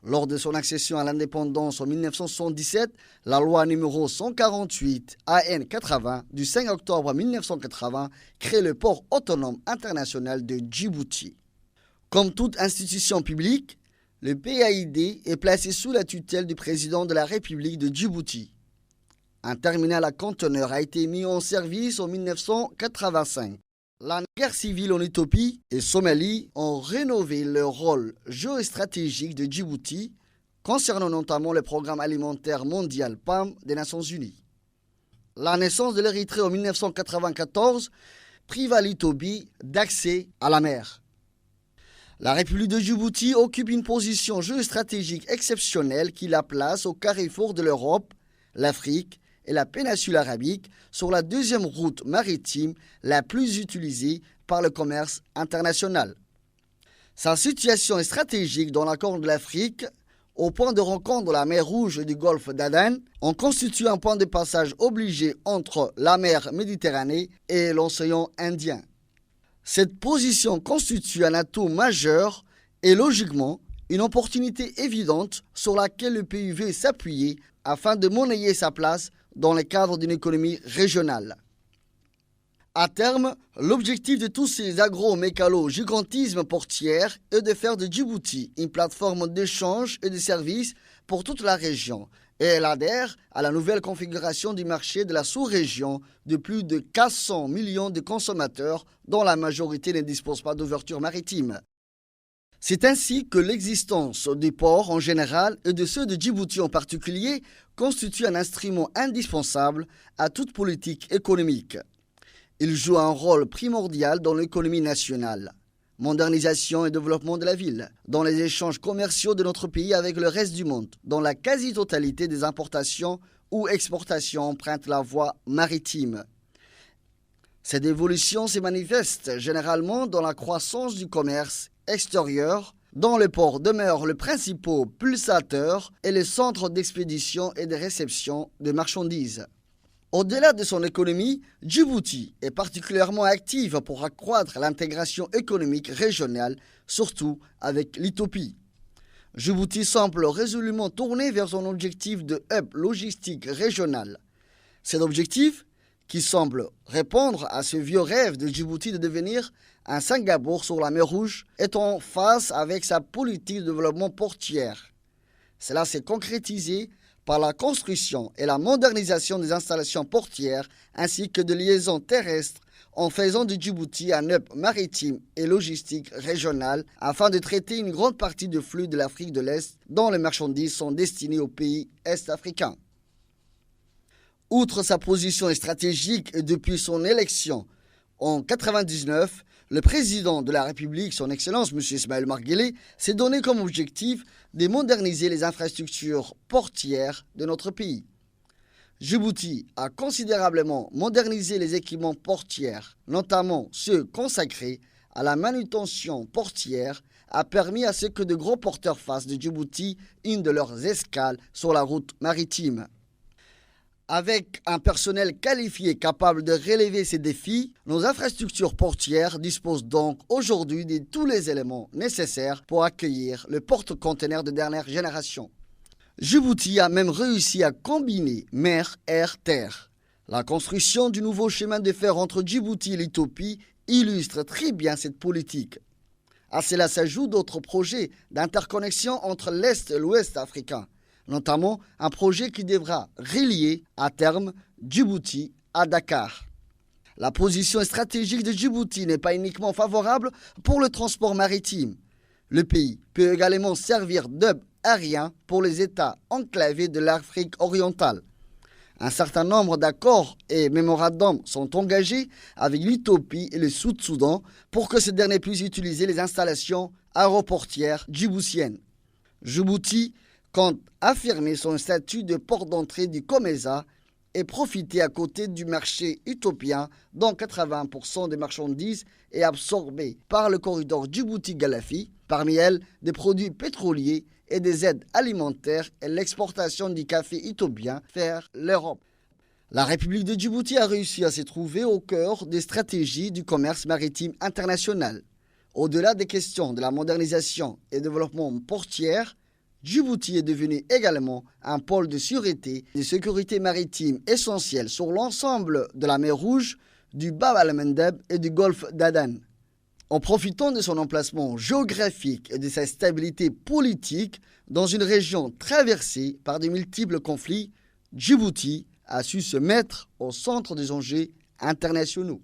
Lors de son accession à l'indépendance en 1977, la loi numéro 148 AN 80 du 5 octobre 1980 crée le port autonome international de Djibouti. Comme toute institution publique, le PAID est placé sous la tutelle du président de la République de Djibouti. Un terminal à conteneurs a été mis en service en 1985. La guerre civile en Éthiopie et Somalie ont rénové le rôle géostratégique de Djibouti concernant notamment le programme alimentaire mondial PAM des Nations Unies. La naissance de l'Érythrée en 1994 priva l'Éthiopie d'accès à la mer. La République de Djibouti occupe une position géostratégique exceptionnelle qui la place au carrefour de l'Europe, l'Afrique et la péninsule arabique sur la deuxième route maritime la plus utilisée par le commerce international. Sa situation est stratégique dans la Corne de l'Afrique, au point de rencontre de la mer Rouge et du golfe d'Aden, en constitue un point de passage obligé entre la mer Méditerranée et l'océan Indien. Cette position constitue un atout majeur et logiquement une opportunité évidente sur laquelle le pays veut s'appuyer afin de monnayer sa place dans le cadre d'une économie régionale. À terme, l'objectif de tous ces agro-mécalo-gigantismes portières est de faire de Djibouti une plateforme d'échange et de services pour toute la région, et elle adhère à la nouvelle configuration du marché de la sous-région de plus de 400 millions de consommateurs dont la majorité ne dispose pas d'ouverture maritime. C'est ainsi que l'existence des ports en général et de ceux de Djibouti en particulier constitue un instrument indispensable à toute politique économique. Il joue un rôle primordial dans l'économie nationale, modernisation et développement de la ville, dans les échanges commerciaux de notre pays avec le reste du monde, dans la quasi-totalité des importations ou exportations empruntent la voie maritime. Cette évolution se manifeste généralement dans la croissance du commerce extérieur, dont le port demeure le principal pulsateur et le centre d'expédition et de réception de marchandises. Au-delà de son économie, Djibouti est particulièrement active pour accroître l'intégration économique régionale, surtout avec l'Éthiopie. Djibouti semble résolument tourné vers son objectif de hub logistique régional. Cet objectif, qui semble répondre à ce vieux rêve de Djibouti de devenir un Singapour sur la mer Rouge, est en phase avec sa politique de développement portière. Cela s'est concrétisé par la construction et la modernisation des installations portières ainsi que de liaisons terrestres en faisant de Djibouti un hub maritime et logistique régional afin de traiter une grande partie du flux de l'Afrique de l'Est dont les marchandises sont destinées aux pays est-africains. Outre sa position stratégique et depuis son élection en 1999, le président de la République, son Excellence M. Ismaël Omar Guelleh, s'est donné comme objectif de moderniser les infrastructures portières de notre pays. Djibouti a considérablement modernisé les équipements portiers, notamment ceux consacrés à la manutention portière, a permis à ce que de gros porteurs fassent de Djibouti une de leurs escales sur la route maritime. Avec un personnel qualifié capable de relever ces défis, nos infrastructures portières disposent donc aujourd'hui de tous les éléments nécessaires pour accueillir le porte-conteneurs de dernière génération. Djibouti a même réussi à combiner mer, air, terre. La construction du nouveau chemin de fer entre Djibouti et l'Éthiopie illustre très bien cette politique. À cela s'ajoutent d'autres projets d'interconnexion entre l'Est et l'Ouest africain, notamment un projet qui devra relier à terme Djibouti à Dakar. La position stratégique de Djibouti n'est pas uniquement favorable pour le transport maritime. Le pays peut également servir d'hub aérien pour les États enclavés de l'Afrique orientale. Un certain nombre d'accords et mémorandums sont engagés avec l'Éthiopie et le Sud-Soudan pour que ces derniers puissent utiliser les installations aéroportières djiboutiennes. Djibouti compte affirmer son statut de port d'entrée du COMESA et profiter à côté du marché éthiopien dont 80% des marchandises est absorbé par le corridor Djibouti-Galafi, parmi elles des produits pétroliers et des aides alimentaires et l'exportation du café éthiopien vers l'Europe. La République de Djibouti a réussi à se trouver au cœur des stratégies du commerce maritime international. Au-delà des questions de la modernisation et développement portière, Djibouti est devenu également un pôle de sûreté et de sécurité maritime essentiel sur l'ensemble de la mer Rouge, du Bab el-Mandeb et du golfe d'Aden. En profitant de son emplacement géographique et de sa stabilité politique dans une région traversée par de multiples conflits, Djibouti a su se mettre au centre des enjeux internationaux.